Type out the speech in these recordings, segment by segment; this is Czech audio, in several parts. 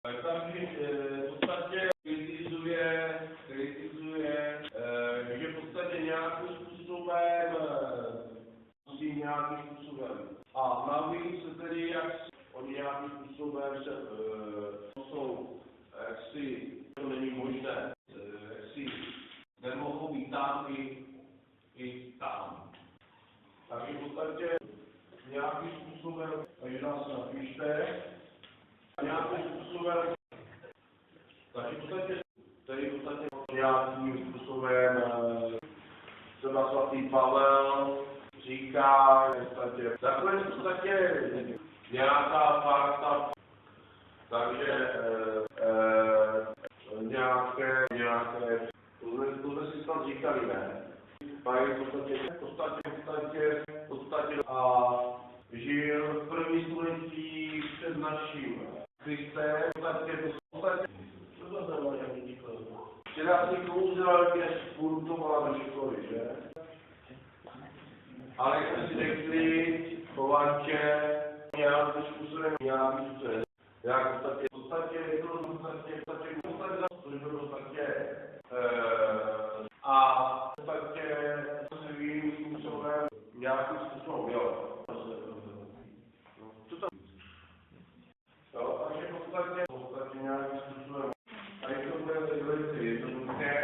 Takže v podstatě kritizuje, že v podstatě nějakým způsobem musí nějakým způsobem. A navíc tedy, jak oni nějakým způsobem jsou, jaksi to není možné, jaksi nemohou být tam i tam. Takže v podstatě nějakým způsobem, takže nás napište, nějakým způsobem, takže v podstatě, nějakým způsobem, třeba svatý Pavel říká, takhle v podstatě nějaká fakta, takže nějaké, tohle si tam říkali, ne? Mají v podstatě a žil v první století před naším Kristem, včera si kouzel, když sportovala do školy, že? Ale jak si řekli, Chovanče, nějakým způsobem, jak v podstatě, a v podstatě svým způsobem, nějakým způsobem, jo. Co tam? Jo, takže v podstatě nějakým způsobem, a je to velice jednoduché,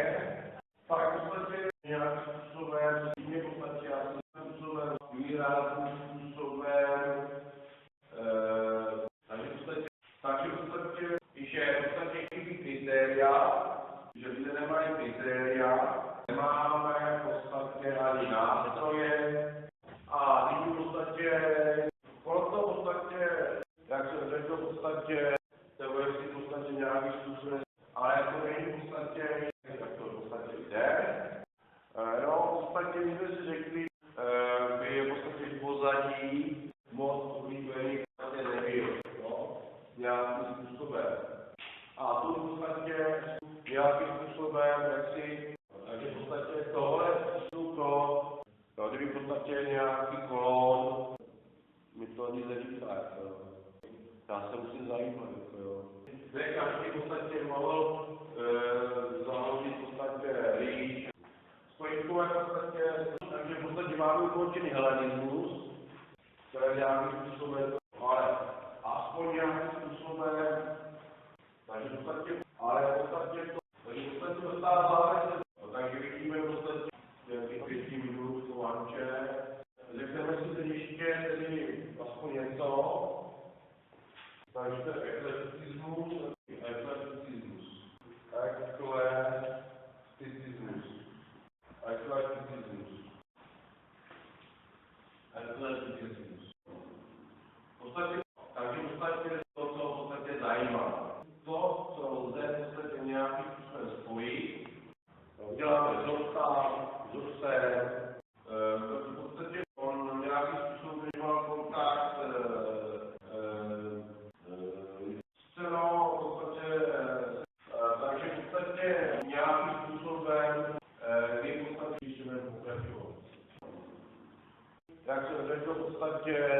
pak v podstatě nějakým způsobem, v podstatě nějakým způsobem, výrazným způsobem, takže v podstatě, že v podstatě chybí kritéria, že lidé nemají kritéria, nemáme v podstatě ani nástroje a nyní v podstatě, proto v podstatě, jak jsem řekl, v podstatě, to je si v podstatě nějakým způsobem, ale to není v podstatě, jak to v podstatě jde. No, v podstatě my jsme si řekli, by je v podstatě v pozadí moc oblíbený v podstatě nebyl, no, nějakým způsobem. A to v podstatě nějakým způsobem, jak si, takže v podstatě tohle jsou to, no, kdyby v podstatě nějaký kolon, mi to ani neříká, jako, já se musím zajímat, jako, jo. Kde každý v podstatě mohl založit v podstatě rýč, spojkové v podstatě, takže v podstatě máme ukončený helenismus, to je nějakým způsobem, ale aspoň nějakým způsobem, takže v podstatě, ale v podstatě to, takže v podstatě dostáváme se, no, takže vidíme v podstatě, nějakých 5 minut Chovanče, řekneme si teď ještě tedy aspoň něco, takže to je eklekticismus, takže v podstatě to, co v podstatě zajímá. To, co lze v podstatě nějakým způsobem spojit, uděláme vzorce, v podstatě on nějakým způsobem vyvolal kontakt s cenou, v podstatě, takže v podstatě nějakým způsobem je v podstatě, když budeme pokračovat. Jak jsem řekl, v podstatě